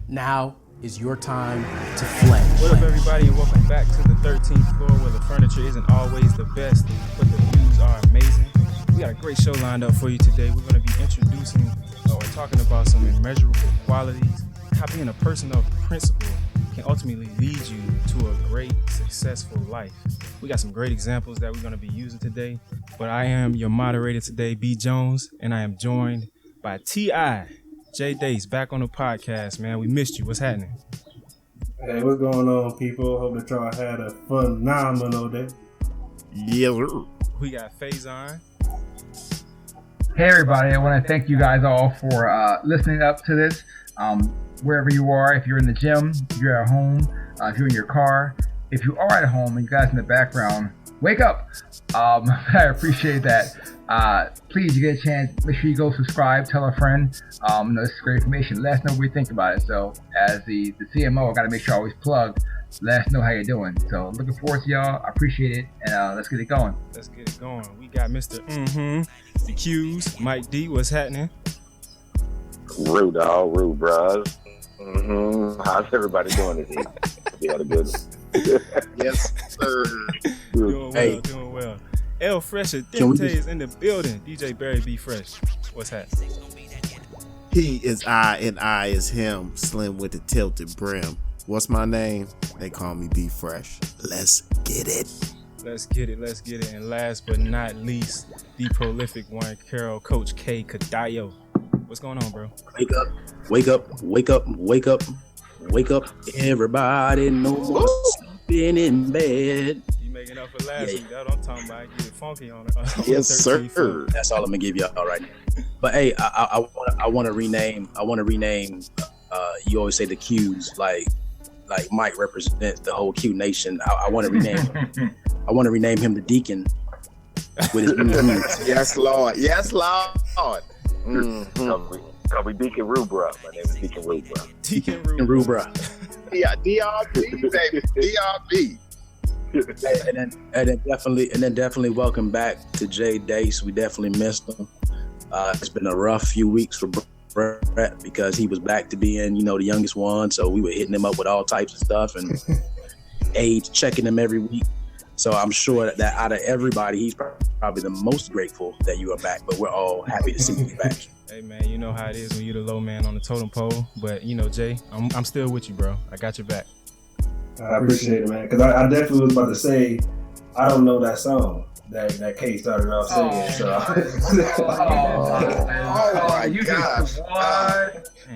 Now is your time to flame. What up, everybody, and welcome back to the 13th floor, where the furniture isn't always the best, but the views are amazing. We got a great show lined up for you today. We're going to be introducing or talking about some immeasurable qualities, how being a person of principle can ultimately lead you to a great, successful life. We got some great examples that we're going to be using today, but I am your moderator today, B. Jones, and I am joined by T.I. Jay Dace, back on the podcast, man. We missed you. What's happening? Hey, what's going on, people? Hope that y'all had a phenomenal day. Yeah. We got Faison. Hey, everybody. I want to thank you guys all for listening up to this. Wherever you are, if you're in the gym, if you're at home, if you're in your car, if you are at home and you guys in the background, wake up. I appreciate that. Please, you get a chance, make sure you go subscribe, tell a friend. This is great information. Let us know what you think about it. So as the CMO, I got to make sure I always plug. Let us know how you're doing. So looking forward to y'all. I appreciate it. And let's get it going. Let's get it going. We got Mr. The Q's, Mike D. What's happening? Rude, dog. Rude, bros. How's everybody doing this evening? You had a good one. Yes, sir. Doing well. El Fresher Dente is in the building. DJ Barry B. Fresh. What's happening? He is I and I is him. Slim with the tilted brim. What's my name? They call me B. Fresh. Let's get it. Let's get it. And last but not least, the prolific one, Carol Coach K. Kadayo. What's going on, bro? Wake up. Everybody, no more sleeping in bed. You making up for last week. That's what I'm talking about. Get it funky on it. Yes, sir. That's all I'm gonna give y'all right now. But hey, I want to rename. You always say the Q's, like Mike represents the whole Q nation. I want to rename him. I want to rename him the Deacon. With his Yes, Lord. Call me Deacon Rubra. My name is Deacon Rubra. Deacon Rubra. Yeah, DRB, baby. DRB. and then definitely welcome back to Jay Dace. We definitely missed him. It's been a rough few weeks for Brett because he was back to being, the youngest one. So we were hitting him up with all types of stuff and age, checking him every week. So I'm sure that out of everybody, he's probably the most grateful that you are back. But we're all happy to see you back. Hey man, you know how it is when you're the low man on the totem pole. But Jay, I'm still with you, bro. I got your back. I appreciate it, man. Because I definitely was about to say, I don't know that song that Kate started off singing. You gosh.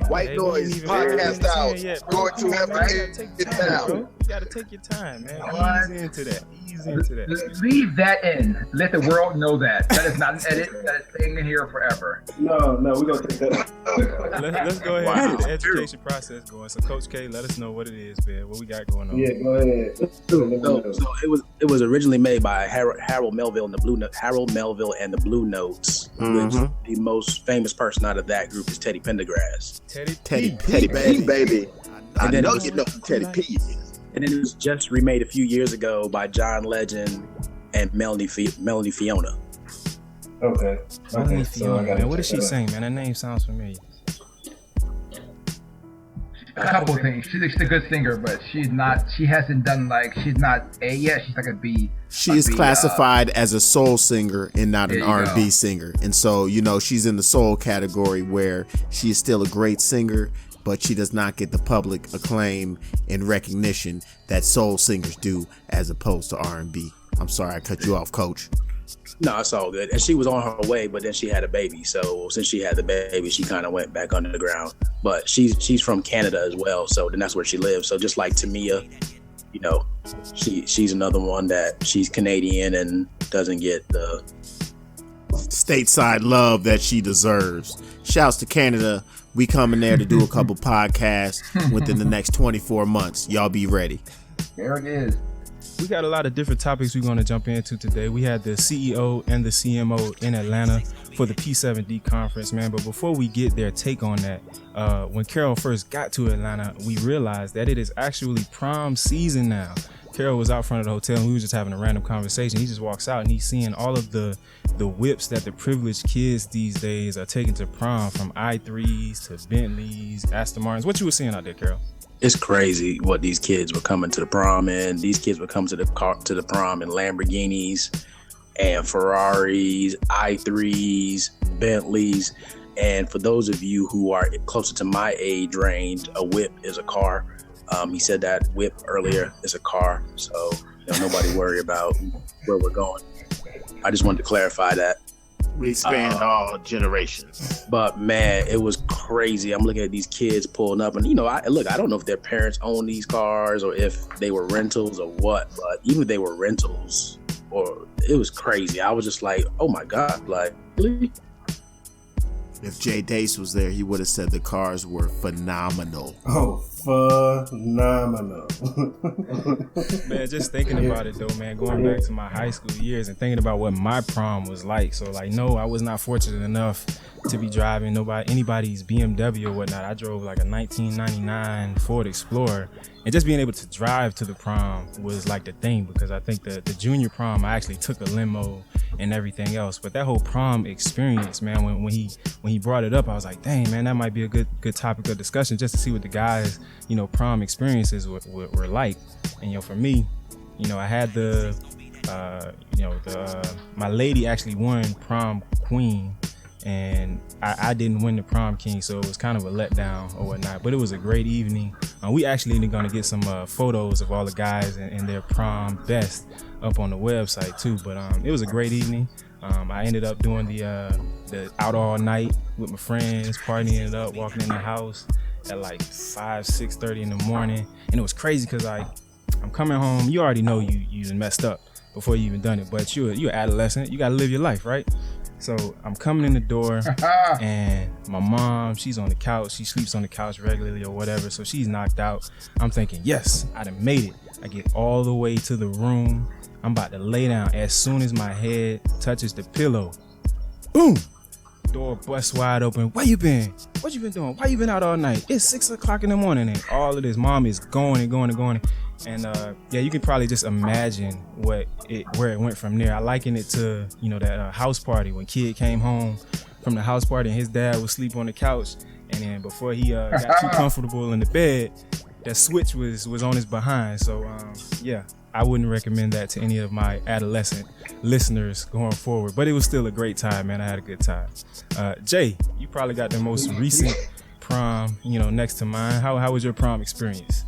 White Noise podcast out. Going to have to get down. You gotta take your time, man. Ease into that. Leave that in. Let the world know that. That is not an edit. That is staying in here forever. No, we're going to take that out. Let's go ahead and get the education process going. So Coach K, let us know what it is, man. What we got going on. Yeah, go ahead. So it was originally made by Harold Melville and the Blue Notes, which the most famous person out of that group is Teddy Pendergrass. Teddy P, baby. And then I know you know who Teddy P is. And then it was just remade a few years ago by John Legend and Melanie Fiona. Okay. Melanie So Fiona, man. What does she sing, man? That name sounds familiar. A couple things. She's a good singer, but she's not A yet. She's like a B. She is classified as a soul singer and not an R&B singer. And so, she's in the soul category where she is still a great singer, but she does not get the public acclaim and recognition that soul singers do as opposed to R&B. I'm sorry I cut you off, Coach. No, it's all good. And she was on her way, but then she had a baby. So since she had the baby, she kind of went back under the ground. But she's from Canada as well, so then that's where she lives. So just like Tamia, she's another one that she's Canadian and doesn't get the stateside love that she deserves. Shouts to Canada. We coming there to do a couple podcasts within the next 24 months. Y'all be ready. There it is. We got a lot of different topics we're going to jump into today. We had the CEO and the CMO in Atlanta for the P7D conference, man. But before we get their take on that, when Carol first got to Atlanta, we realized that it is actually prom season now. Carol was out front of the hotel and we was just having a random conversation. He just walks out and he's seeing all of the whips that the privileged kids these days are taking to prom, from i3s to Bentleys, Aston Martins. What you were seeing out there, Carol? It's crazy what these kids were coming to the prom in. These kids would come to the prom in Lamborghinis and Ferraris, i3s, Bentleys. And for those of you who are closer to my age range, a whip is a car. He said that whip earlier is a car. So nobody worry about where we're going. I just wanted to clarify that. We span all generations. But man, it was crazy. I'm looking at these kids pulling up, and I don't know if their parents own these cars or if they were rentals or what. But even if they were rentals, it was crazy. I was just like, oh my God, like really? If Jay Dace was there, he would have said the cars were phenomenal. Oh, phenomenal. Man, just thinking about it though, man, going back to my high school years and thinking about what my prom was like. So like, no, I was not fortunate enough to be driving anybody's BMW or whatnot. I drove like a 1999 Ford Explorer, and just being able to drive to the prom was like the thing, because I think the junior prom, I actually took a limo and everything else. But that whole prom experience, man, when he brought it up, I was like, dang, man, that might be a good topic of discussion, just to see what the guys, prom experiences were like. And for me, I had my lady actually won prom queen, and I didn't win the prom king, so it was kind of a letdown or whatnot. But it was a great evening. We actually are going to get some photos of all the guys and their prom best up on the website too. But it was a great evening. I ended up doing the out all night with my friends, partying it up, walking in the house at like 6:30 in the morning. And it was crazy because I'm coming home. You already know you messed up before you even done it, but you're an adolescent. You got to live your life, right? So I'm coming in the door and my mom, she's on the couch. She sleeps on the couch regularly or whatever. So she's knocked out. I'm thinking, yes, I done made it. I get all the way to the room. I'm about to lay down. As soon as my head touches the pillow, boom, door busts wide open. Where you been? What you been doing? Why you been out all night? It's 6 o'clock in the morning and all of this. Mom is going and going and going. And you can probably just imagine where it went from there. I liken it to, that house party when kid came home from the house party and his dad would sleep on the couch. And then before he got too comfortable in the bed, that switch was on his behind. So, I wouldn't recommend that to any of my adolescent listeners going forward. But it was still a great time, man. I had a good time. Jay, you probably got the most recent prom, next to mine. How was your prom experience?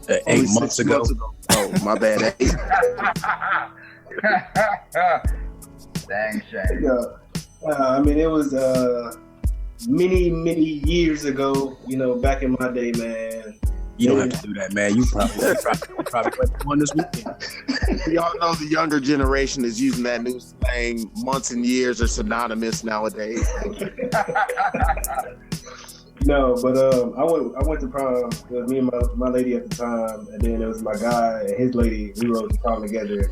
8 months ago. Oh, my bad. Dang shame. Yeah. It was many years ago, back in my day, man. You don't have to do that, man. You probably went one this weekend. Y'all know the younger generation is using that new slang. Months and years are synonymous nowadays. No, but I went to prom with me and my lady at the time, and then it was my guy and his lady. We rode the prom together,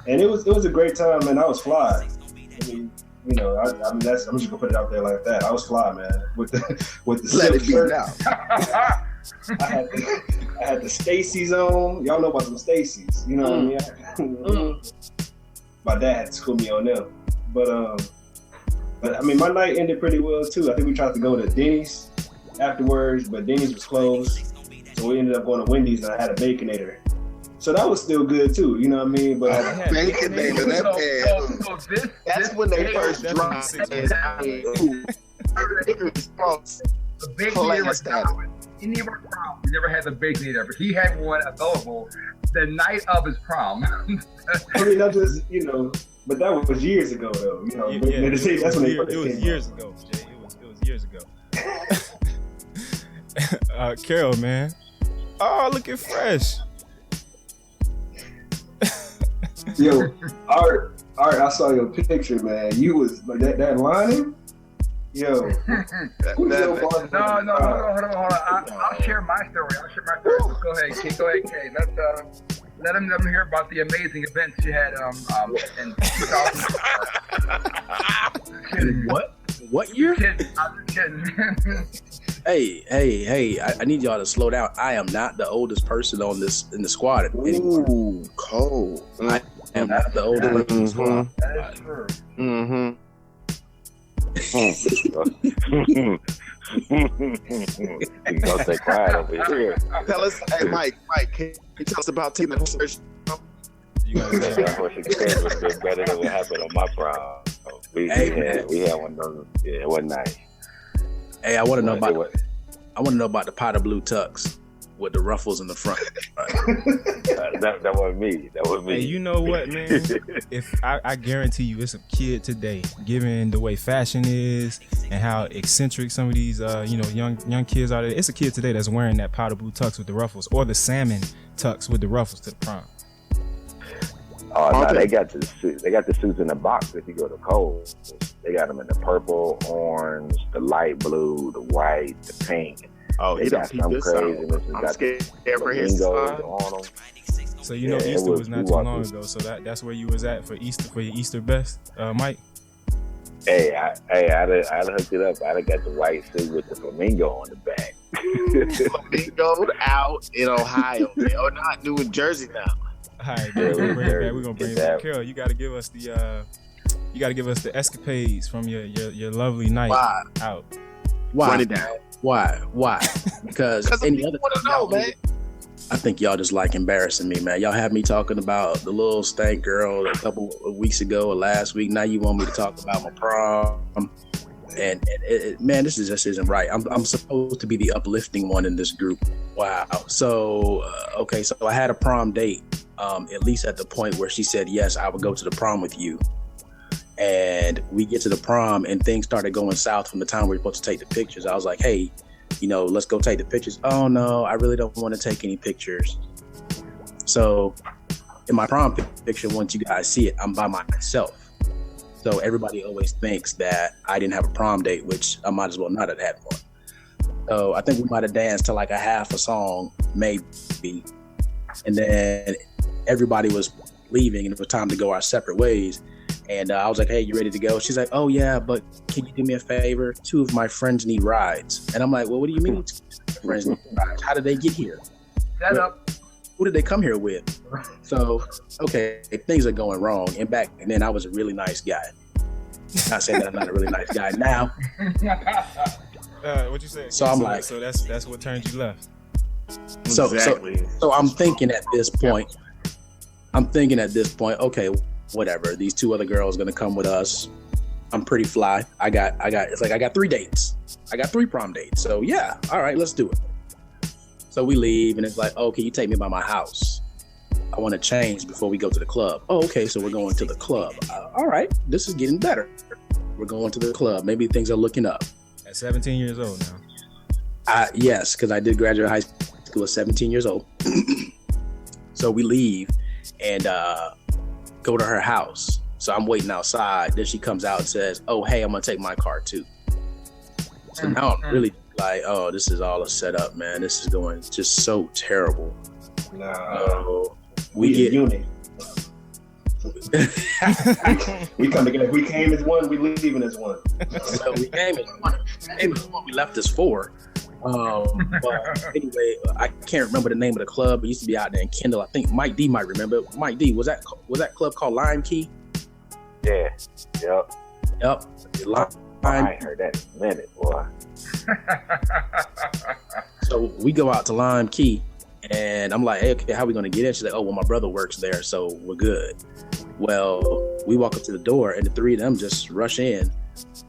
and it was a great time, man. I was fly. I'm just gonna put it out there like that. I was fly, man, with the silk shirt. I had the Stacy's on. Y'all know about them Stacy's. You know what I mean? My dad had to school me on them, but my night ended pretty well too. I think we tried to go to Denny's afterwards, but Denny's was closed. So we ended up going to Wendy's and I had a Baconator. So that was still good too, you know what I mean? But Baconator, that's when they first dropped it. The Baconator was common. Any of our proms, we never had the Baconator, but he had one available the night of his prom. That just, but that was years ago though. That's when they first came. It was years ago, Jay. It was years ago. Carol, man. Oh, looking fresh. Yo, Art, I saw your picture, man. You was like that lining. Yo. No, hold on. I'll share my story. Go ahead, Kay. Let them hear about the amazing events you had in 2000. What year? I'm kidding. Hey! I need y'all to slow down. I am not the oldest person in the squad. Ooh, cold. I am not the oldest person in the squad. That is true. You gonna stay quiet over here. Tell us, hey Mike, can you tell us about team search? You guys got That horse experience was been better than what happened on my prom. We had one of those. Yeah, it wasn't nice. Hey, I want to know about the pot of blue tux with the ruffles in the front. That wasn't me. That was me. Hey, you know what, man? If I guarantee you, it's a kid today, given the way fashion is and how eccentric some of these, young kids are. It's a kid today that's wearing that powder blue tux with the ruffles, or the salmon tux with the ruffles to the prom. Oh no, they got the suits. They got the suits in the box. If you go to Kohl's, they got them in the purple, orange, the light blue, the white, the pink. Oh, they got some craziness. I'm scared for his on them. So Easter was not too long ago. So that's where you was at for Easter, for your Easter best, Mike. Hey, I'd hooked it up. I'd have got the white suit with the flamingo on the back. Flamingo out in Ohio, man. Or not, New Jersey now. All right, we're gonna bring it back. We're gonna bring it back. Carol, you gotta give us the escapades from your lovely night out. Why? Run it down. Why? Because any other want to know, man. I think y'all just like embarrassing me, man. Y'all have me talking about the little stank girl a couple of weeks ago or last week. Now you want me to talk about my prom. And man, this just isn't right. I'm supposed to be the uplifting one in this group. Wow. So, okay. So I had a prom date, at least at the point where she said, yes, I would go to the prom with you. And we get to the prom and things started going south from the time we were supposed to take the pictures. I was like, hey, let's go take the pictures. Oh no, I really don't want to take any pictures. So in my prom picture, once you guys see it, I'm by myself. So everybody always thinks that I didn't have a prom date, which I might as well not have had one. So I think we might have danced to like a half a song, maybe. And then everybody was leaving and it was time to go our separate ways. And I was like, hey, you ready to go? She's like, oh yeah, but can you do me a favor? 2 of my friends need rides. And I'm like, well, what do you mean 2 of my friends need rides? How did they get here? Shut up. Who did they come here with? So, okay, things are going wrong. And back then I was a really nice guy. Not saying that I'm not a really nice guy now. What you say? So I'm like, so that's what turned you left. So I'm thinking at this point, okay, whatever. These 2 other girls gonna come with us. I'm pretty fly. I got 3 dates. I got 3 prom dates. So yeah, all right, let's do it. So we leave and it's like, oh, can you take me by my house? I want to change before we go to the club. Oh, okay, so we're going to the club. All right, this is getting better. We're going to the club. Maybe things are looking up. At 17 years old now. Yes, because I did graduate high school at 17 years old. So we leave and go to her house. So I'm waiting outside. Then she comes out and says, oh, hey, I'm going to take my car too. So now I'm really like, oh, this is all a setup, man. This is going just so terrible. We get unit. We come together. We came as one. We leaving as one. So we came as one. We left as 4. But anyway, I can't remember the name of the club. It used to be out there in Kendall. I think Mike D might remember. Mike D, was that club called Lime Key? Yeah. Yep. I ain't heard that in a minute, boy. So we go out to Lime Key. And I'm like, hey, okay, how are we going to get in? She's like, oh, well, my brother works there, so we're good. Well, we walk up to the door, and the 3 of them just rush in.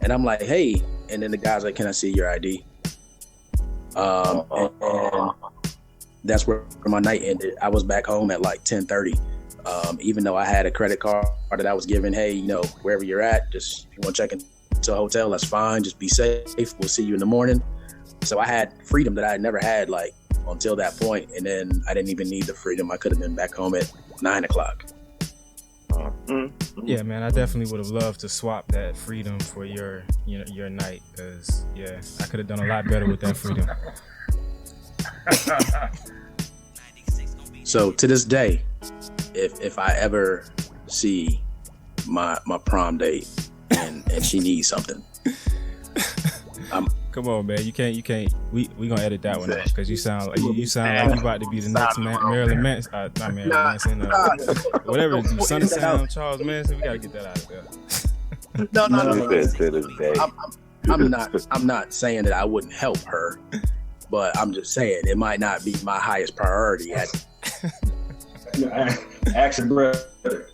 And I'm like, hey. And then the guy's like, can I see your ID? And that's where my night ended. I was back home at like 10:30. Even though I had a credit card that I was given, hey, wherever you're at, just if you want to check into a hotel, that's fine. Just be safe. We'll see you in the morning. So I had freedom that I had never had, like, until that point, and then I didn't even need the freedom. I could have been back home at 9:00. Yeah, man, I definitely would have loved to swap that freedom for your night, because yeah, I could have done a lot better with that freedom. So to this day, if I ever see my prom date and she needs something, Come on, man. You can't. We gonna edit that one out because you sound like you about to be the next Marilyn Manson. Not Marilyn Manson. Whatever. Son of Sam, Charles Manson. We gotta get that out of there. No. To this day. I'm not saying that I wouldn't help her, but I'm just saying it might not be my highest priority. Action, brother.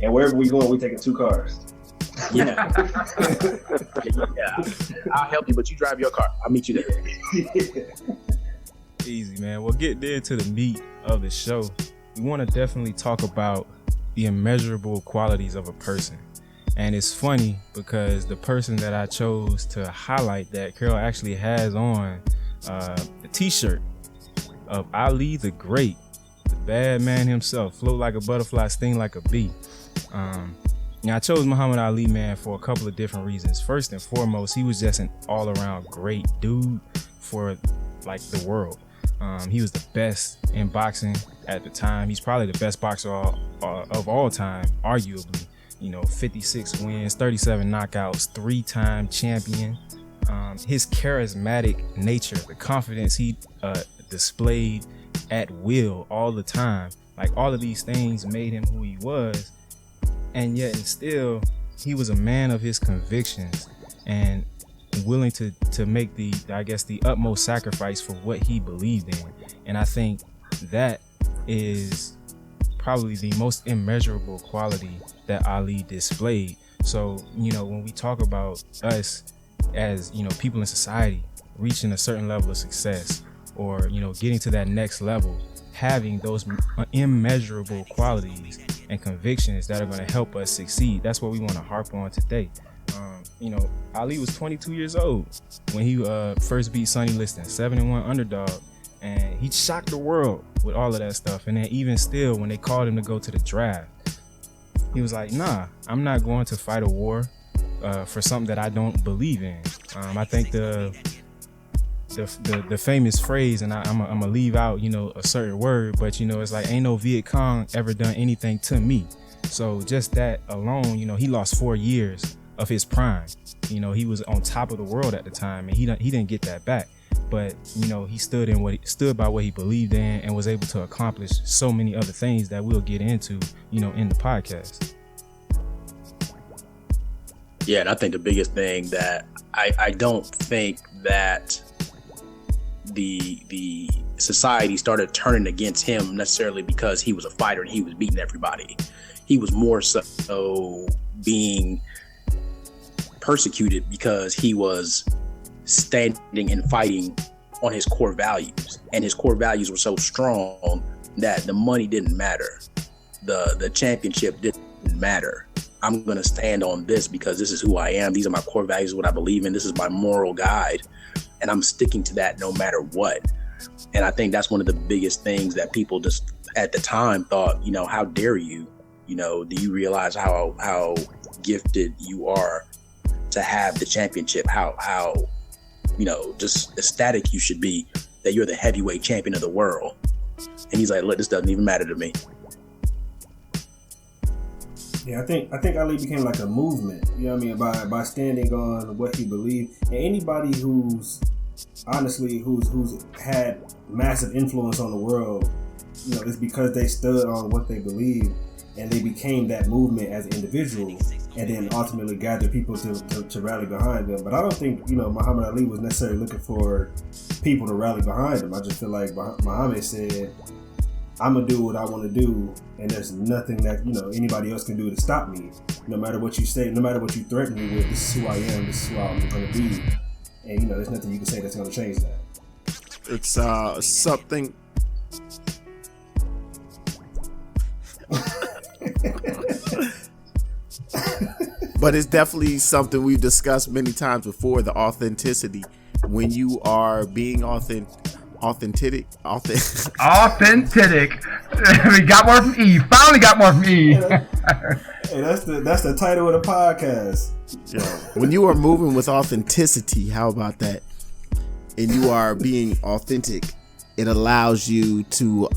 And wherever we going, we taking 2 cars. Yeah. I'll help you, but you drive your car. I'll meet you there. Easy, man. We'll get into the meat of the show. We want to definitely talk about the immeasurable qualities of a person. And it's funny because the person that I chose to highlight that, Carol actually has on a t-shirt of Ali the Great, the bad man himself, float like a butterfly, sting like a bee. Now, I chose Muhammad Ali, man, for a couple of different reasons. First and foremost, he was just an all-around great dude for like the world. He was the best in boxing at the time. He's probably the best boxer of all time, arguably. 56 wins, 37 knockouts, 3-time champion. His charismatic nature, the confidence he displayed at will all the time, like all of these things made him who he was. And yet, and still, he was a man of his convictions and willing to make the utmost sacrifice for what he believed in. And I think that is probably the most immeasurable quality that Ali displayed. So, when we talk about us as, people in society reaching a certain level of success or, getting to that next level, having those immeasurable qualities and convictions that are going to help us succeed. That's what we want to harp on today. Ali was 22 years old when he first beat Sonny Liston, 7-1 underdog, and he shocked the world with all of that stuff. And then even still, when they called him to go to the draft, he was like, nah, I'm not going to fight a war for something that I don't believe in. I think the famous phrase, and I'm gonna leave out, a certain word, but it's like, ain't no Viet Cong ever done anything to me. So just that alone, he lost 4 years of his prime. He was on top of the world at the time, and he didn't get that back. But he stood by what he believed in and was able to accomplish so many other things that we'll get into, in the podcast. Yeah, and I think the biggest thing that I don't think that the society started turning against him necessarily because he was a fighter and he was beating everybody. He was more so being persecuted because he was standing and fighting on his core values, and his core values were so strong that the money didn't matter, the championship didn't matter. I'm gonna stand on this because this is who I am. These are my core values, what I believe in. This is my moral guide, and I'm sticking to that no matter what. And I think that's one of the biggest things that people just at the time thought, how dare you? Do you realize how gifted you are to have the championship? How just ecstatic you should be that you're the heavyweight champion of the world. And he's like, look, this doesn't even matter to me. Yeah, I think Ali became like a movement, by standing on what he believed. And anybody who's had massive influence on the world, it's because they stood on what they believed, and they became that movement as an individual, and then ultimately gathered people to rally behind them. But I don't think, Muhammad Ali was necessarily looking for people to rally behind him. I just feel like Muhammad said, I'm gonna do what I want to do, and there's nothing that anybody else can do to stop me. No matter what you say, no matter what you threaten me with, this is who I am. This is who I'm gonna be, and there's nothing you can say that's gonna change that. It's something. But it's definitely something we've discussed many times before, the authenticity. When you are being authentic. We got more from E. Finally got more from E. Hey, that's the title of the podcast. Yeah. When you are moving with authenticity, how about that? And you are being authentic, it allows you to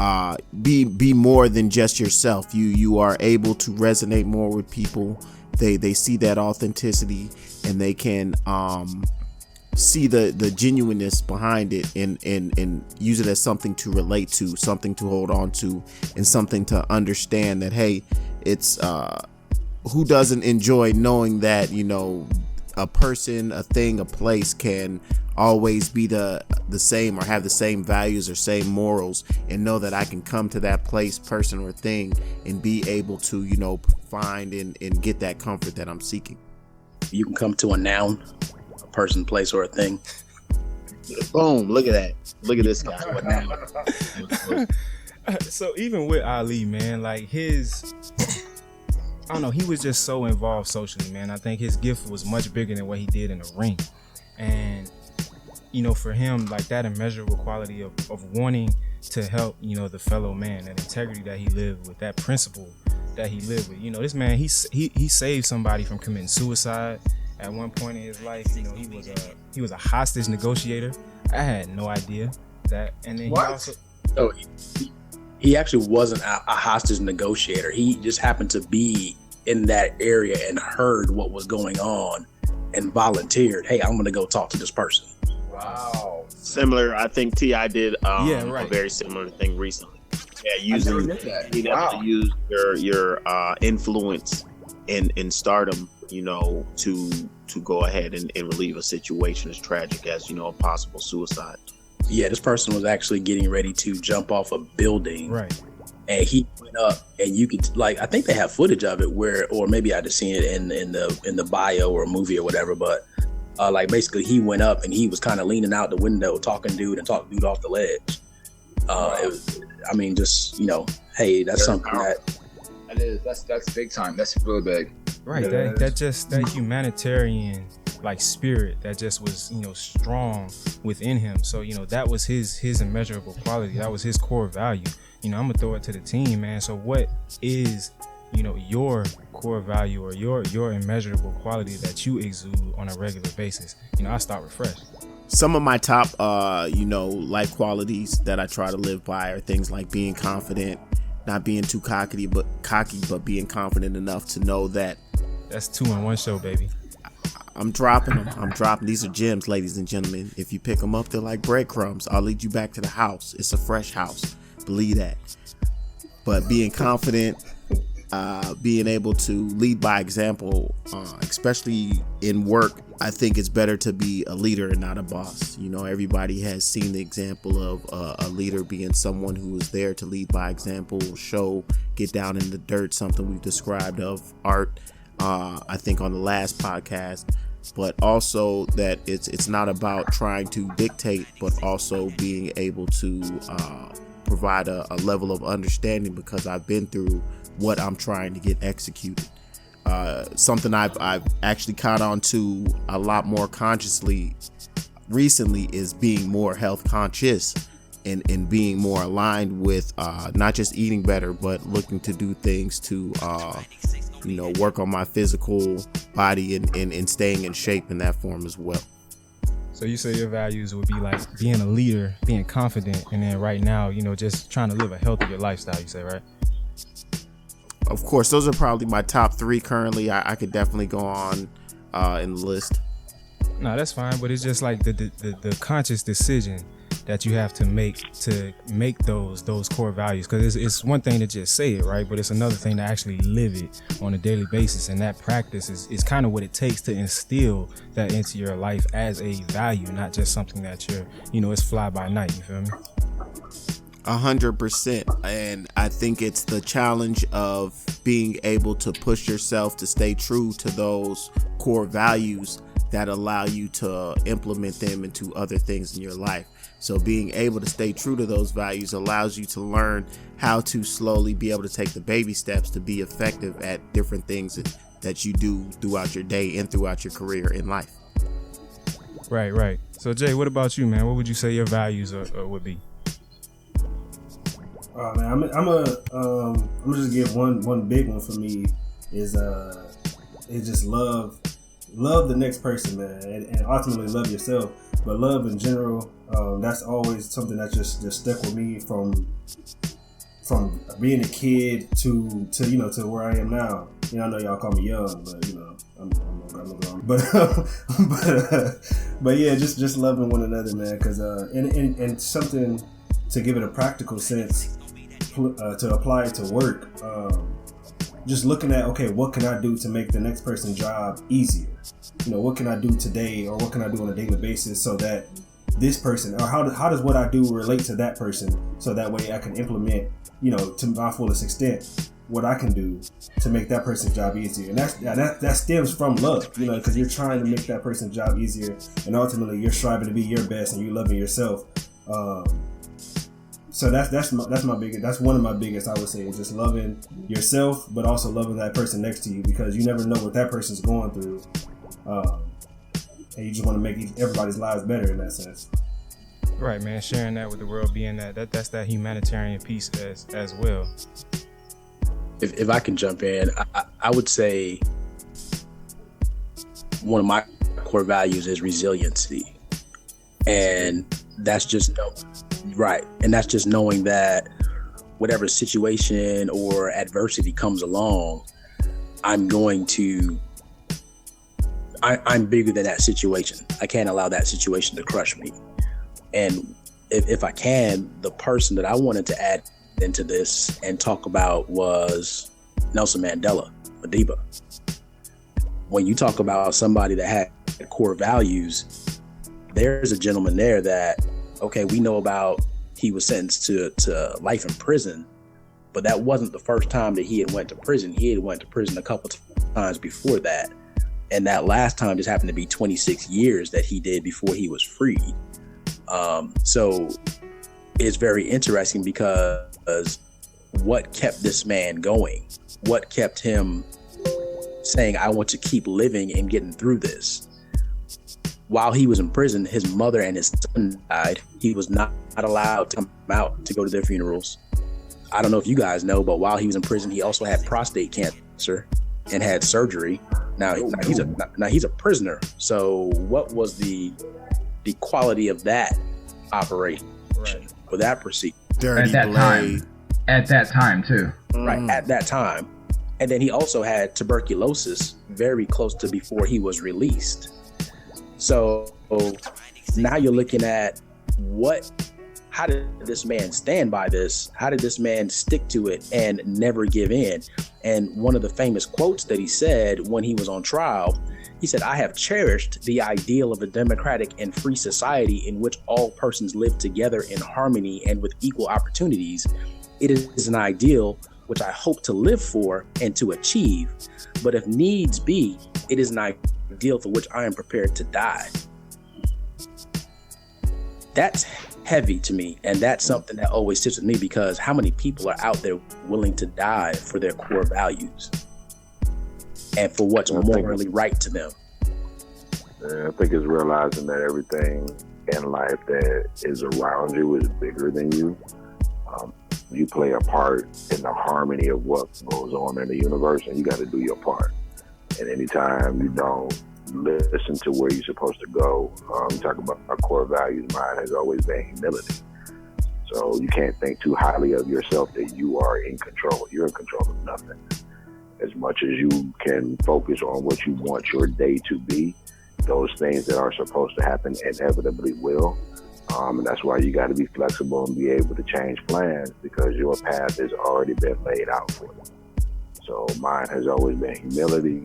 be more than just yourself. You are able to resonate more with people. They see that authenticity, and they can see the genuineness behind it and use it as something to relate to, something to hold on to, and something to understand that, hey, it's who doesn't enjoy knowing that, you know, a person, a thing, a place can always be the same or have the same values or same morals, and know that I can come to that place, person, or thing and be able to, you know, find and get that comfort that I'm seeking. You can come to a noun, a person, place, or a thing. Boom! Look at that. Look at this guy. So even with Ali, man, like I don't know, he was just so involved socially, man. I think his gift was much bigger than what he did in the ring. And, you know, for him, like that immeasurable quality of wanting to help, you know, the fellow man, that integrity that he lived with, that principle that he lived with. You know, this man, he saved somebody from committing suicide at one point in his life. You know, he was a hostage negotiator. I had no idea that. And then he actually wasn't a hostage negotiator. He just happened to be in that area and heard what was going on and volunteered, hey, I'm going to go talk to this person. Wow. Similar, I think T.I. did a very similar thing recently. Yeah, to use your influence in stardom, you know, to go ahead and relieve a situation as tragic as, you know, a possible suicide. Yeah, this person was actually getting ready to jump off a building. Right. And he went up, and you could, like, I think they have footage of it or maybe I just seen it in the bio or a movie or whatever, but like basically he went up and he was kind of leaning out the window talking dude off the ledge. It was, I mean, just, you know, hey, that's something that is, that's big time. That's really big. Right. Yeah. That humanitarian like spirit that just was, you know, strong within him. So, you know, that was his immeasurable quality. That was his core value. You know, I'm gonna throw it to the team, man. So what is, you know, your core value or your immeasurable quality that you exude on a regular basis? You know, I start with Fresh. Some of my top, you know, life qualities that I try to live by are things like being confident, not being too cocky, but being confident enough to know that. That's 2 in 1 show, baby. I'm dropping them. These are gems, ladies and gentlemen. If you pick them up, they're like breadcrumbs. I'll lead you back to the house. It's a fresh house. Believe that. But being confident, being able to lead by example, especially in work, I think it's better to be a leader and not a boss. You know, everybody has seen the example of a leader being someone who is there to lead by example, show, get down in the dirt, something we've described of art, I think on the last podcast. But also that it's not about trying to dictate, but also being able to provide a level of understanding because I've been through what I'm trying to get executed. Something I've actually caught on to a lot more consciously recently is being more health conscious and being more aligned with not just eating better, but looking to do things to you know, work on my physical body and staying in shape in that form as well. So you say your values would be like being a leader, being confident, and then right now, you know, just trying to live a healthier lifestyle, you say, right? Of course, those are probably my top 3 currently. I could definitely go on in the list. No, that's fine, but it's just like the conscious decision that you have to make those core values, because it's one thing to just say it, right, but it's another thing to actually live it on a daily basis, and that practice is kind of what it takes to instill that into your life as a value, not just something that you're, you know, it's fly by night. You feel me? 100%. And I think it's the challenge of being able to push yourself to stay true to those core values that allow you to implement them into other things in your life. So being able to stay true to those values allows you to learn how to slowly be able to take the baby steps to be effective at different things that you do throughout your day and throughout your career in life. Right. So Jay, what about you, man? What would you say your values would be? Man, I'm gonna just give one big one for me is just love the next person, man, and ultimately love yourself. But love in general, that's always something that just stuck with me from being a kid to you know, to where I am now. You know, I know y'all call me young, but you know, I'm But yeah, just loving one another, man. Because and something to give it a practical sense, to apply it to work. Just looking at, okay, what can I do to make the next person's job easier? You know, what can I do today, or what can I do on a daily basis so that this person, or how does what I do relate to that person, so that way I can implement, you know, to my fullest extent, what I can do to make that person's job easier. And that stems from love, you know, because you're trying to make that person's job easier, and ultimately you're striving to be your best and you're loving yourself. So that's my biggest. That's one of my biggest, I would say, is just loving yourself, but also loving that person next to you, because you never know what that person's going through, and you just want to make everybody's lives better in that sense. Right, man. Sharing that with the world, being that's that humanitarian piece as well. If I can jump in, I would say one of my core values is resiliency, and that's just right. And that's just knowing that whatever situation or adversity comes along, I'm bigger than that situation. I can't allow that situation to crush me. And if I can, the person that I wanted to add into this and talk about was Nelson Mandela, Madiba. When you talk about somebody that had core values, there's a gentleman there that, okay, we know about, he was sentenced to life in prison, but that wasn't the first time that he had went to prison. He had went to prison a couple times before that. And that last time just happened to be 26 years that he did before he was freed. So it's very interesting, because what kept this man going? What kept him saying, I want to keep living and getting through this? While he was in prison, his mother and his son died. He was not allowed to come out to go to their funerals. I don't know if you guys know, but while he was in prison, he also had prostate cancer and had surgery. Now he's a prisoner. So what was the quality of that operation, right, or that procedure? At that time too. Right, at that time. And then he also had tuberculosis very close to before he was released. So now you're looking at how did this man stand by this? How did this man stick to it and never give in? And one of the famous quotes that he said when he was on trial, he said, I have cherished the ideal of a democratic and free society in which all persons live together in harmony and with equal opportunities. It is an ideal which I hope to live for and to achieve. But if needs be, it is an ideal for which I am prepared to die. That's heavy to me, and that's something that always sits with me, because how many people are out there willing to die for their core values and for what's morally right to them? I think it's realizing that everything in life that is around you is bigger than you. You play a part in the harmony of what goes on in the universe, and you got to do your part. And anytime you don't listen to where you're supposed to go, you talk about our core values. Mine has always been humility. So you can't think too highly of yourself that you are in control. You're in control of nothing. As much as you can focus on what you want your day to be, those things that are supposed to happen inevitably will. And that's why you got to be flexible and be able to change plans, because your path has already been laid out for you. So mine has always been humility,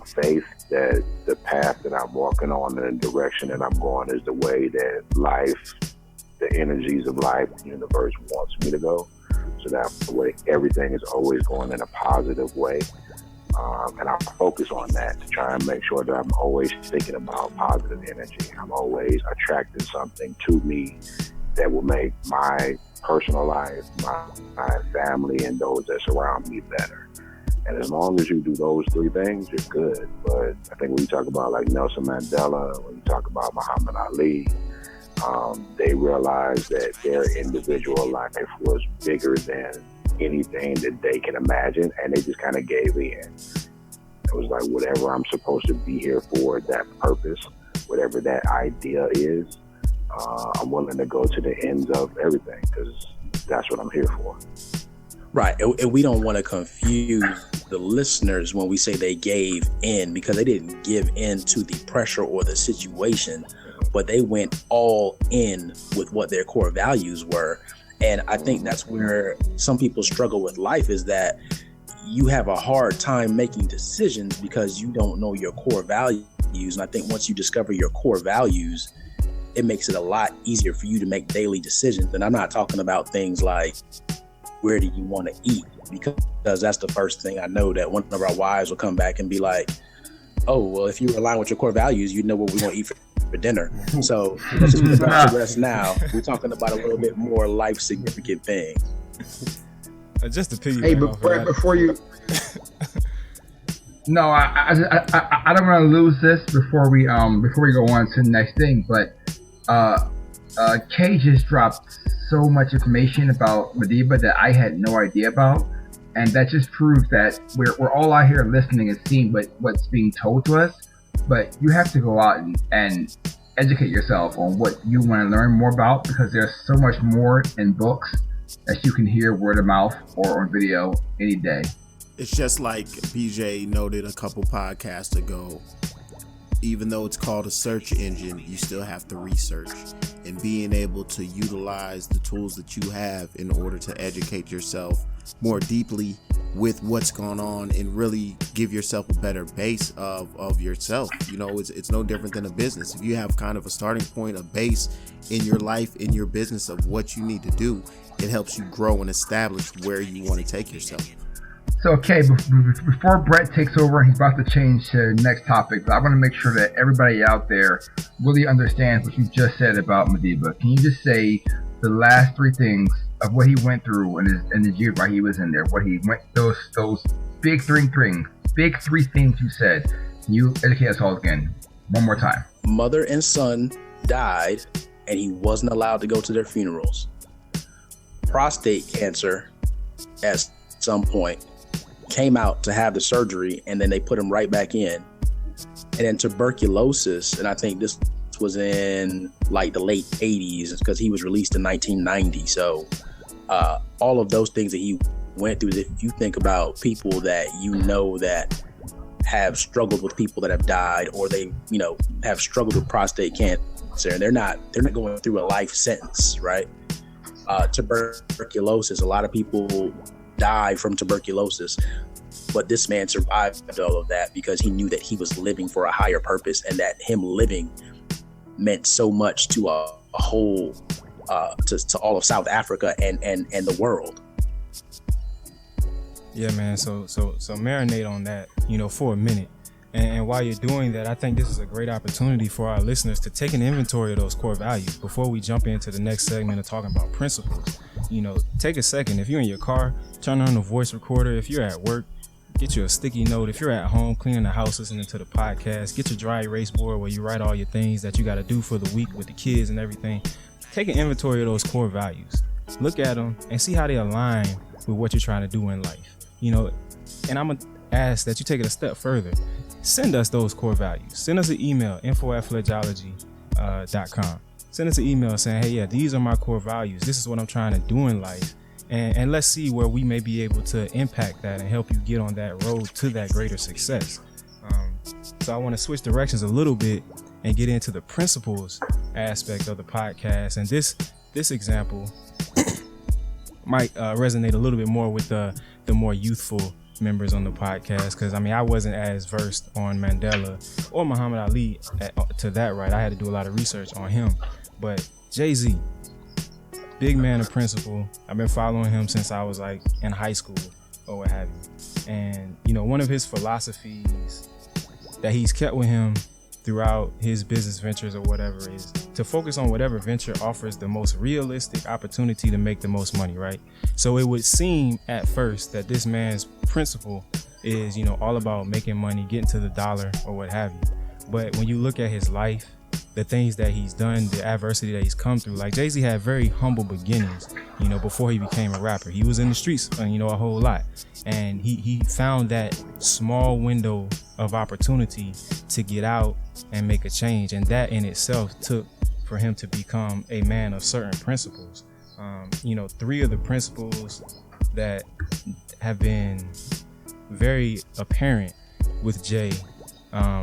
faith that the path that I'm walking on and the direction that I'm going is the way that life, the energies of life, the universe wants me to go. So that way everything is always going in a positive way. And I focus on that to try and make sure that I'm always thinking about positive energy. I'm always attracting something to me that will make my personal life, my family, and those that surround me better. And as long as you do those three things, you're good. But I think when you talk about like Nelson Mandela, when you talk about Muhammad Ali, they realized that their individual life was bigger than anything that they can imagine, and they just kind of gave in. It was like, whatever I'm supposed to be here for, that purpose, whatever that idea is, I'm willing to go to the ends of everything, because that's what I'm here for. Right. And we don't want to confuse the listeners when we say they gave in, because they didn't give in to the pressure or the situation, but they went all in with what their core values were. And I think that's where some people struggle with life, is that you have a hard time making decisions because you don't know your core values. And I think once you discover your core values, it makes it a lot easier for you to make daily decisions. And I'm not talking about things like, where do you want to eat? Because that's the first thing I know that one of our wives will come back and be like, oh, well, if you align with your core values, you know what we're going to eat for dinner. So let's just put that to rest now. We're talking about a little bit more life significant things. Just to piggyback Hey, but Brett, before you... No, I don't want to lose this before we go on to the next thing, but Kay just dropped so much information about Madiba that I had no idea about, and that just proves that we're all out here listening and seeing what's being told to us, but you have to go out and educate yourself on what you want to learn more about, because there's so much more in books that you can hear word of mouth or on video any day. It's just like BJ noted a couple podcasts ago. Even though it's called a search engine, you still have to research, and being able to utilize the tools that you have in order to educate yourself more deeply with what's going on and really give yourself a better base of yourself. You know, it's no different than a business. If you have kind of a starting point, a base in your life, in your business of what you need to do, it helps you grow and establish where you want to take yourself. So, okay, before Brett takes over and he's about to change to the next topic, I want to make sure that everybody out there really understands what you just said about Madiba. Can you just say the last three things of what he went through in his year while he was in there? What he went, those big three things you said. Can you educate us all again one more time? Mother and son died, and he wasn't allowed to go to their funerals. Prostate cancer at some point. Came out to have the surgery, and then they put him right back in. And then tuberculosis, and I think this was in like the late 80s, because he was released in 1990. So all of those things that he went through, if you think about people that you know that have struggled with people that have died, or they have struggled with prostate cancer, and they're not going through a life sentence, right? Tuberculosis, a lot of people die from tuberculosis, but this man survived all of that because he knew that he was living for a higher purpose, and that him living meant so much to a whole to all of South Africa and the world. Yeah, man. So marinate on that, for a minute. And while you're doing that, I think this is a great opportunity for our listeners to take an inventory of those core values before we jump into the next segment of talking about principles. Take a second. If you're in your car, turn on the voice recorder. If you're at work, get you a sticky note. If you're at home cleaning the house, listening to the podcast, get your dry erase board where you write all your things that you got to do for the week with the kids and everything. Take an inventory of those core values. Look at them and see how they align with what you're trying to do in life. And I'm going to ask that you take it a step further. Send us those core values. Send us an email, info@fledgeology.com. Send us an email saying, hey, yeah, these are my core values. This is what I'm trying to do in life. And let's see where we may be able to impact that and help you get on that road to that greater success. So I want to switch directions a little bit and get into the principles aspect of the podcast. And this example might resonate a little bit more with the more youthful members on the podcast, because I wasn't as versed on Mandela or Muhammad Ali to that right. I had to do a lot of research on him. But Jay-Z, big man of principle. I've been following him since I was like in high school or what have you. And one of his philosophies that he's kept with him throughout his business ventures or whatever is to focus on whatever venture offers the most realistic opportunity to make the most money, right? So it would seem at first that this man's principle is, all about making money, getting to the dollar or what have you. But when you look at his life, the things that he's done, the adversity that he's come through, like Jay-Z had very humble beginnings, before he became a rapper. He was in the streets, a whole lot. And he found that small window of opportunity to get out and make a change. And that in itself took for him to become a man of certain principles. Three of the principles that have been very apparent with Jay,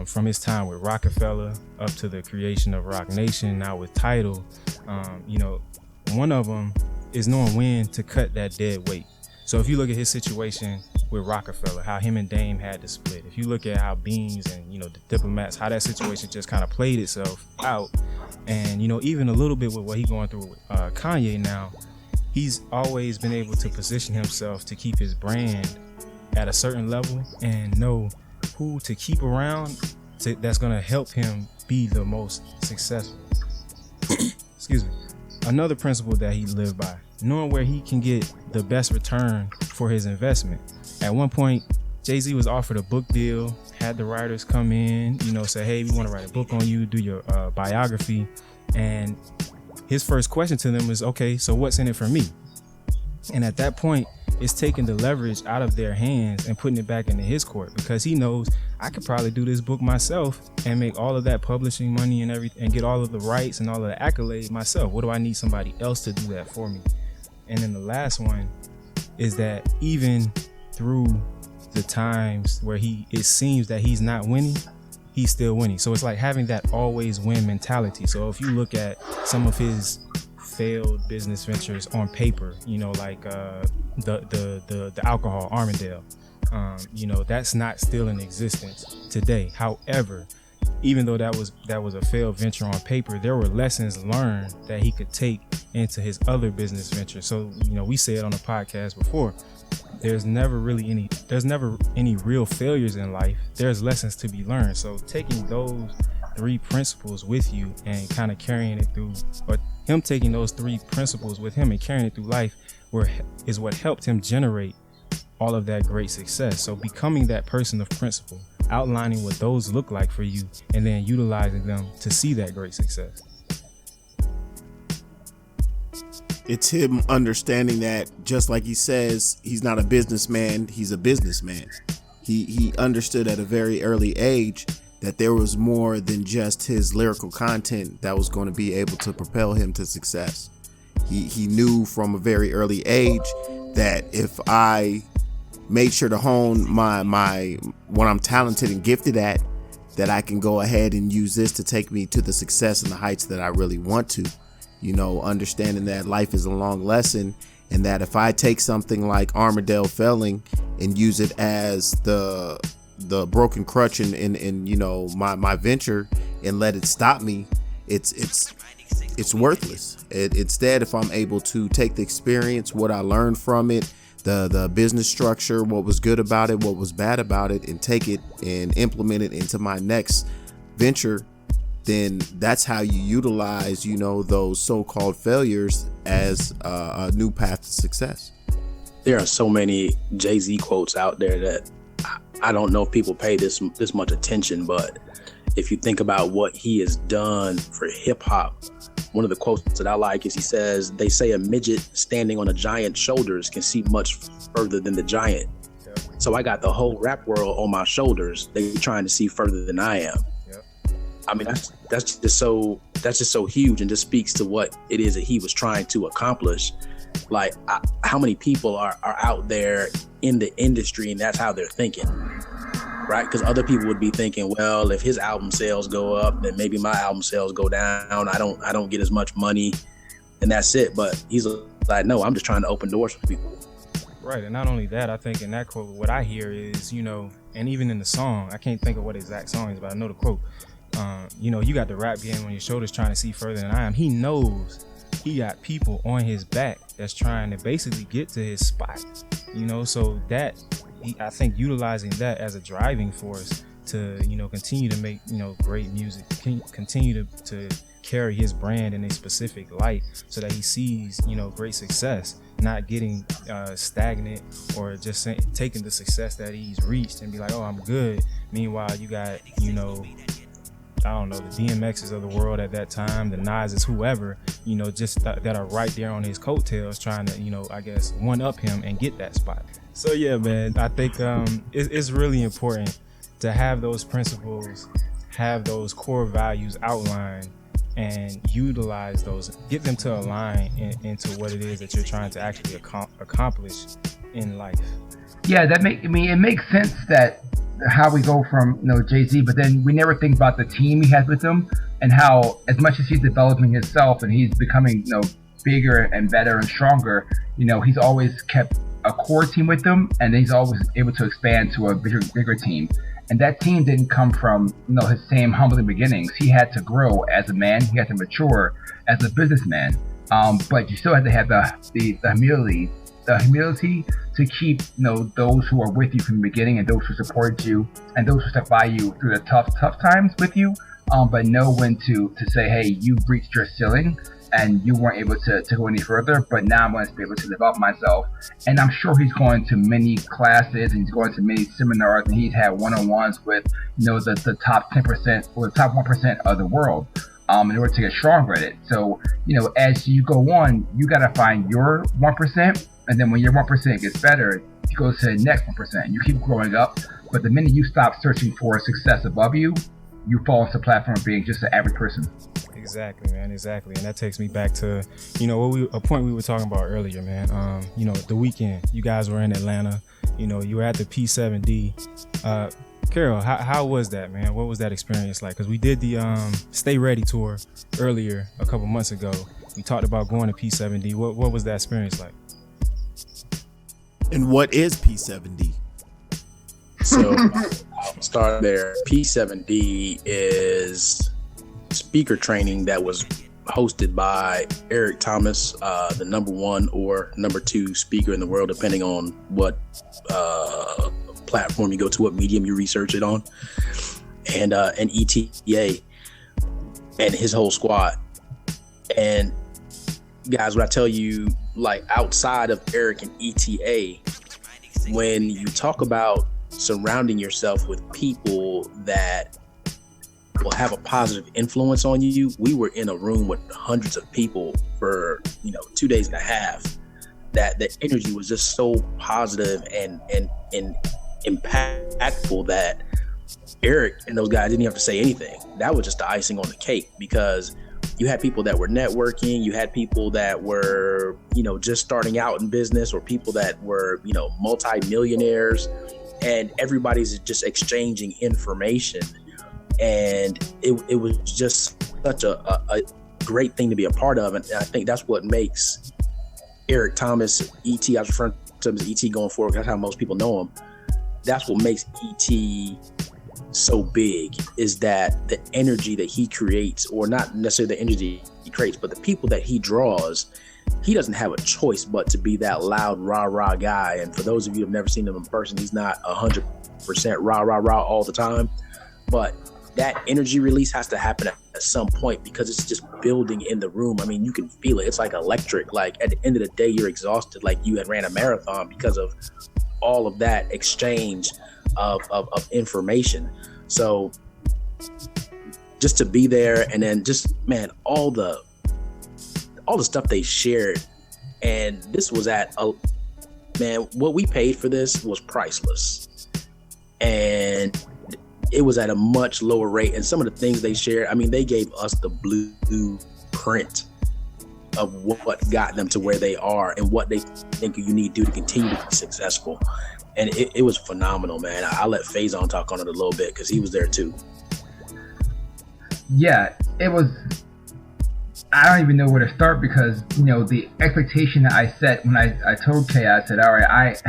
from his time with Rockefeller up to the creation of Roc Nation, now with Tidal. One of them is knowing when to cut that dead weight. So if you look at his situation with Rockefeller, how him and Dame had to split. If you look at how Beans and, the Diplomats, how that situation just kind of played itself out. And, even a little bit with what he's going through with Kanye now, he's always been able to position himself to keep his brand at a certain level and know who to keep around that's going to help him be the most successful. Excuse me. Another principle that he lived by, knowing where he can get the best return for his investment. At one point, Jay-Z was offered a book deal, had the writers come in, say, hey, we want to write a book on you, do your biography. And his first question to them was, okay, so what's in it for me? And at that point, it's taking the leverage out of their hands and putting it back into his court, because he knows I could probably do this book myself and make all of that publishing money and everything and get all of the rights and all of the accolades myself. What do I need somebody else to do that for me? And then the last one is that even through the times where it seems that he's not winning, he's still winning. So it's like having that always win mentality. So if you look at some of his failed business ventures on paper, like the alcohol Armadale, that's not still in existence today. However, even though that was a failed venture on paper, there were lessons learned that he could take into his other business ventures. So we said on the podcast before, there's never any real failures in life. There's lessons to be learned. So taking those 3 principles with you and kind of carrying it through, or him taking those 3 principles with him and carrying it through life is what helped him generate all of that great success. So becoming that person of principle, outlining what those look like for you, and then utilizing them to see that great success. It's him understanding that, just like he says, he's not a businessman, he's a businessman. He understood at a very early age that there was more than just his lyrical content that was going to be able to propel him to success. He knew from a very early age that if I made sure to hone my what I'm talented and gifted at, that I can go ahead and use this to take me to the success and the heights that I really want to. Understanding that life is a long lesson, and that if I take something like Armadale failing and use it as the broken crutch in my venture and let it stop me, it's worthless. Instead, if I'm able to take the experience, what I learned from it, the business structure, what was good about it, what was bad about it, and take it and implement it into my next venture, then that's how you utilize, those so-called failures as a new path to success. There are so many Jay-Z quotes out there that I don't know if people pay this much attention, but if you think about what he has done for hip hop, one of the quotes that I like is he says, they say a midget standing on a giant's shoulders can see much further than the giant. Yep. So I got the whole rap world on my shoulders. They trying to see further than I am. Yep. I mean, that's just so huge, and just speaks to what it is that he was trying to accomplish. Like, how many people are out there in the industry and that's how they're thinking, right? Because other people would be thinking, well, if his album sales go up, then maybe my album sales go down. I don't get as much money, and that's it. But he's like, no, I'm just trying to open doors for people. Right, and not only that, I think in that quote, what I hear is, and even in the song, I can't think of what exact song is, but I know the quote. You got the rap game on your shoulders trying to see further than I am. He knows he got people on his back that's trying to basically get to his spot, so that I think utilizing that as a driving force to, continue to make, great music, continue to carry his brand in a specific light so that he sees, great success, not getting stagnant or just taking the success that he's reached and be like, oh, I'm good. Meanwhile, you got, I don't know, the DMXs of the world at that time, the Nas's, whoever, just that are right there on his coattails trying to, I guess, one up him and get that spot. So yeah, man, I think it's really important to have those principles, have those core values outlined, and utilize those, get them to align into what it is that you're trying to actually accomplish in life. Yeah, it makes sense that how we go from Jay-Z, but then we never think about the team he has with him and how as much as he's developing himself and he's becoming bigger and better and stronger, he's always kept a core team with him, and then he's always able to expand to a bigger team. And that team didn't come from his same humbling beginnings. He had to grow as a man. He had to mature as a businessman. But you still have to have the humility to keep those who are with you from the beginning and those who supported you and those who stuck by you through the tough times with you. But know when to say, hey, you've reached your ceiling and you weren't able to go any further, but now I'm going to be able to develop myself. And I'm sure he's going to many classes and he's going to many seminars, and he's had one-on-ones with the top 10% or the top 1% of the world in order to get stronger at it. So as you go on, you got to find your 1%, and then when your 1% gets better, you go to the next 1%. You keep growing up, but the minute you stop searching for success above you, you fall into the platform of being just an average person. Exactly, man. Exactly. And that takes me back to, a point we were talking about earlier, man. The weekend, you guys were in Atlanta, you were at the P7D. Carol, how was that, man? What was that experience like? Because we did the Stay Ready tour earlier a couple months ago. We talked about going to P7D. What was that experience like? And what is P7D? So I'll start there. P7D is speaker training that was hosted by Eric Thomas, the number 1 or number 2 speaker in the world, depending on what platform you go to, what medium you research it on, and ETA and his whole squad. And guys, what I tell you, like outside of Eric and ETA, when you talk about surrounding yourself with people that will have a positive influence on you, we were in a room with hundreds of people for 2 days and a half. That the energy was just so positive and impactful that Eric and those guys didn't have to say anything. That was just the icing on the cake, because you had people that were networking, you had people that were just starting out in business, or people that were multi-millionaires, and everybody's just exchanging information. And it was just such a great thing to be a part of. And I think that's what makes Eric Thomas, E.T., I was referring to him as E.T. going forward, that's how most people know him. That's what makes E.T. so big, is that the energy that he creates, or not necessarily the energy he creates, but the people that he draws, he doesn't have a choice but to be that loud, rah-rah guy. And for those of you who have never seen him in person, he's not 100% rah-rah-rah all the time. But that energy release has to happen at some point, because it's just building in the room. I mean, you can feel it. It's like electric. Like at the end of the day, you're exhausted, like you had ran a marathon, because of all of that exchange of information. So just to be there, and then just, man, all the stuff they shared. And this was what we paid for this was priceless. And it was at a much lower rate. And some of the things they shared, I mean, they gave us the blueprint of what got them to where they are and what they think you need to do to continue to be successful. And it was phenomenal, man. I'll let Faison talk on it a little bit, because he was there too. Yeah, it was. I don't even know where to start, because the expectation that I set when I told Kay, I said, all right,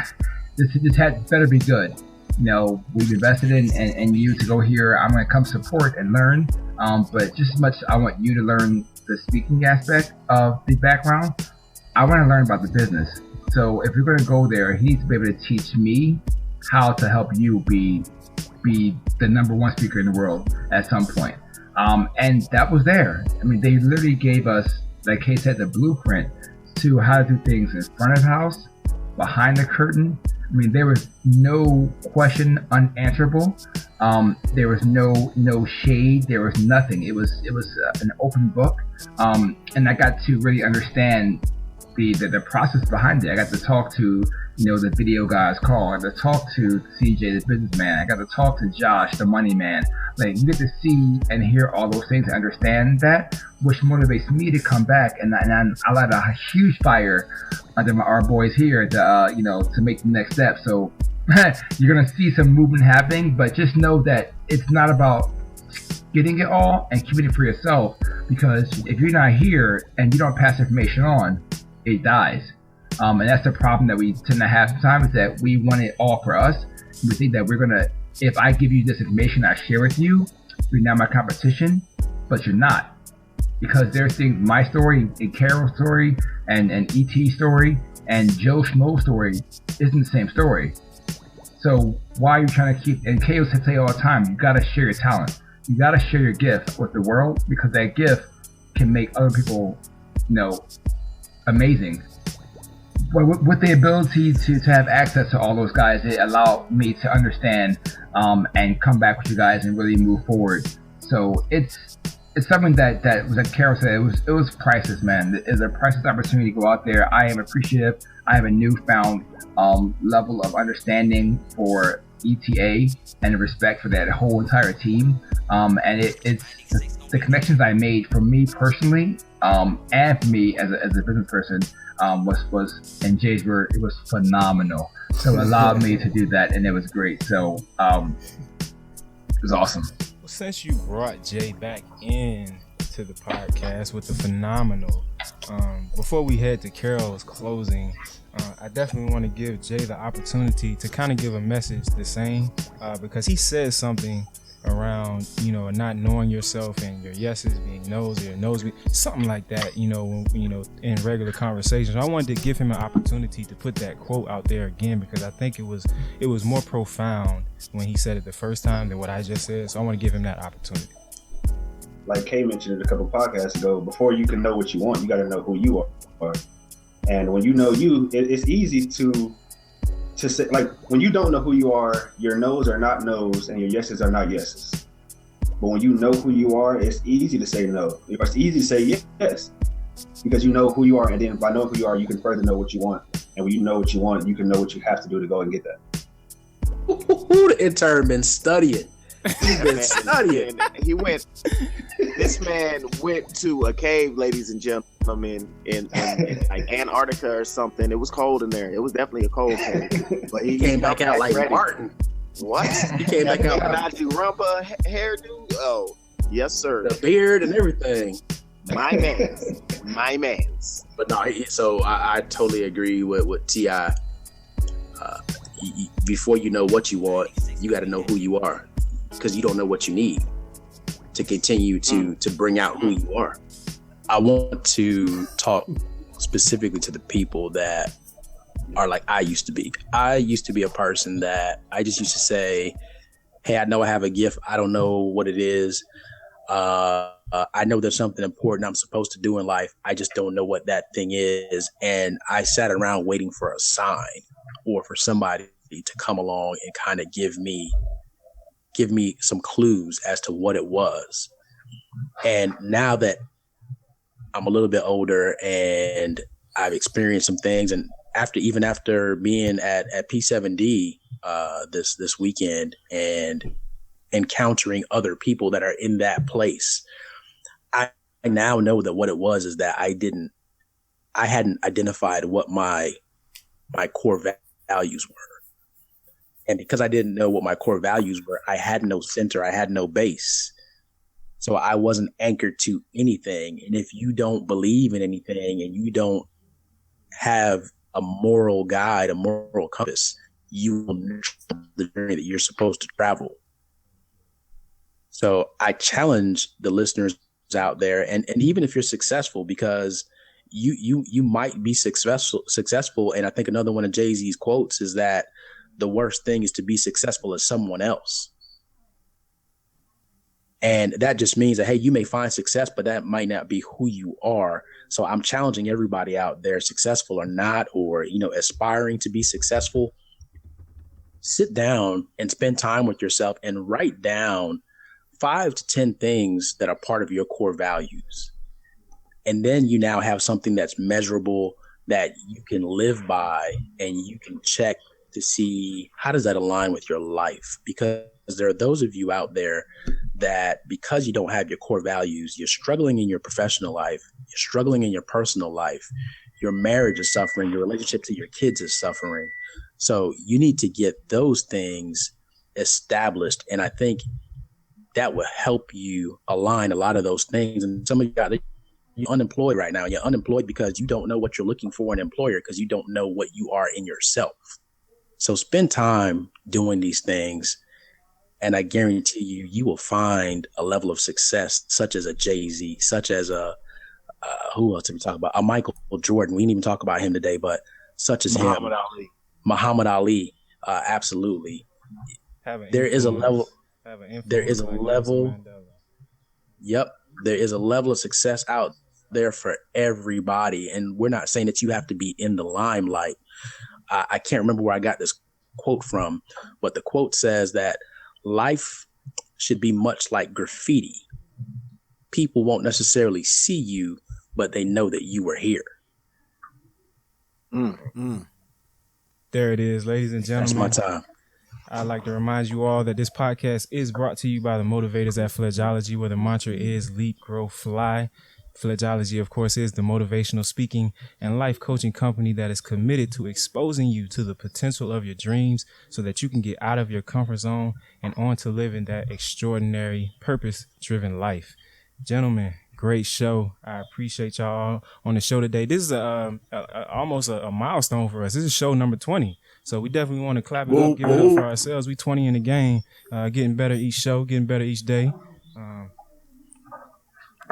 this had better be good. We've invested in you to go here. I'm going to come support and learn. But just as much I want you to learn the speaking aspect of the background, I want to learn about the business. So if you're going to go there, he needs to be able to teach me how to help you be the number 1 speaker in the world at some point. And that was there. I mean, they literally gave us, like Kay said, the blueprint to how to do things in front of the house, behind the curtain. I mean, there was no question unanswerable. There was no shade. There was nothing. It was an open book. And I got to really understand the process behind it. I got to talk to the video guys call. I got to talk to CJ, the businessman. I got to talk to Josh, the money man. Like, you get to see and hear all those things and understand that, which motivates me to come back. And I light a huge fire under our boys here to make the next step. So you're going to see some movement happening, but just know that it's not about getting it all and keeping it for yourself, because if you're not here and you don't pass information on, it dies. And that's the problem that we tend to have sometimes, is that we want it all for us. We think that if I give you this information I share with you, you're now my competition, but you're not. Because there's things, my story and Carol's story and ET's story and Joe Schmo's story isn't the same story. So why are you trying to keep, and KO say all the time, you gotta share your talent. You gotta share your gift with the world, because that gift can make other people, amazing. But with the ability to have access to all those guys, it allowed me to understand and come back with you guys and really move forward. So it's something that was, like Carol said, it was priceless, man. It's a priceless opportunity to go out there. I am appreciative. I have a newfound level of understanding for ETA and respect for that whole entire team. And it's the connections I made for me personally, and for me as a business person, was in Jay's word, it was phenomenal. So it allowed me to do that, and it was great. So it was awesome. Well, since you brought Jay back in to the podcast with the phenomenal, before we head to Carol's closing, I definitely want to give Jay the opportunity to kind of give a message the same, because he says something around, not knowing yourself and your yeses being no's or your no's being something like that, in regular conversations. I wanted to give him an opportunity to put that quote out there again, because I think it was more profound when he said it the first time than what I just said. So I want to give him that opportunity. Like Kay mentioned it a couple podcasts ago, before you can know what you want, you got to know who you are. And when you know it's easy to say, like, when you don't know who you are, your no's are not no's and your yeses are not yeses. But when you know who you are, it's easy to say no. It's easy to say yes, because you know who you are, and then by knowing who you are, you can further know what you want. And when you know what you want, you can know what you have to do to go and get that. The intern been studying. He's been studying. This man went to a cave, ladies and gentlemen, in like Antarctica or something. It was cold in there. It was definitely a cold cave. But he came back out like ready. Martin. What? He came back out Nazi rumpa hairdo. Oh, yes, sir. The beard and everything. My man's. But no, so I totally agree with T.I. Before you know what you want, you got to know who you are, because you don't know what you need to continue to bring out who you are. I want to talk specifically to the people that are like I used to be. I used to be a person that I just used to say, hey, I know I have a gift. I don't know what it is. I know there's something important I'm supposed to do in life. I just don't know what that thing is. And I sat around waiting for a sign or for somebody to come along and kind of give me some clues as to what it was. And now that I'm a little bit older and I've experienced some things, and after being at P7D this weekend and encountering other people that are in that place, I now know that what it was is that I hadn't identified what my core values were. And because I didn't know what my core values were, I had no center, I had no base. So I wasn't anchored to anything. And if you don't believe in anything and you don't have a moral guide, a moral compass, you will miss the journey that you're supposed to travel. So I challenge the listeners out there, and even if you're successful, because you might be successful. And I think another one of Jay-Z's quotes is that the worst thing is to be successful as someone else. And that just means that, hey, you may find success, but that might not be who you are. So I'm challenging everybody out there, successful or not, or, aspiring to be successful. Sit down and spend time with yourself and write down 5 to 10 things that are part of your core values. And then you now have something that's measurable, that you can live by and you can check to see how does that align with your life. Because there are those of you out there that because you don't have your core values, you're struggling in your professional life, you're struggling in your personal life, your marriage is suffering, your relationship to your kids is suffering. So you need to get those things established. And I think that will help you align a lot of those things. And some of you you're unemployed right now. You're unemployed because you don't know what you're looking for in an employer, because you don't know what you are in yourself. So spend time doing these things, and I guarantee you, you will find a level of success such as a Jay-Z, such as a who else did we talk about? A Michael Jordan. We didn't even talk about him today, but such as Muhammad him. Ali. Muhammad Ali. Absolutely. There is a level. There is a level. Yep. There is a level of success out there for everybody. And we're not saying that you have to be in the limelight. I can't remember where I got this quote from, but the quote says that life should be much like graffiti. People won't necessarily see you, but they know that you were here. There it is, ladies and gentlemen. That's my time. I'd like to remind you all that this podcast is brought to you by the motivators at Fledgeology, where the mantra is leap, grow, fly. Fledgeology, of course, is the motivational speaking and life coaching company that is committed to exposing you to the potential of your dreams so that you can get out of your comfort zone and on to living that extraordinary, purpose-driven life. Gentlemen, great show. I appreciate y'all on the show today. This is almost a milestone for us. This is show number 20. So we definitely want to clap it up, give it up for ourselves. We 20 in the game, getting better each show, getting better each day.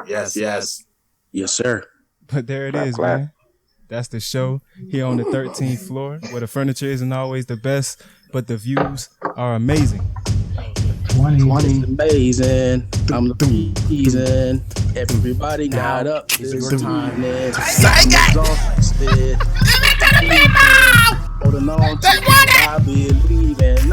Yes. Yes, sir. But there it is, man. That's the show here on the 13th floor, where the furniture isn't always the best, but the views are amazing. 20. It's amazing. I'm the reason. Everybody got up this evening. Exhausted. Holding on to what I believe in.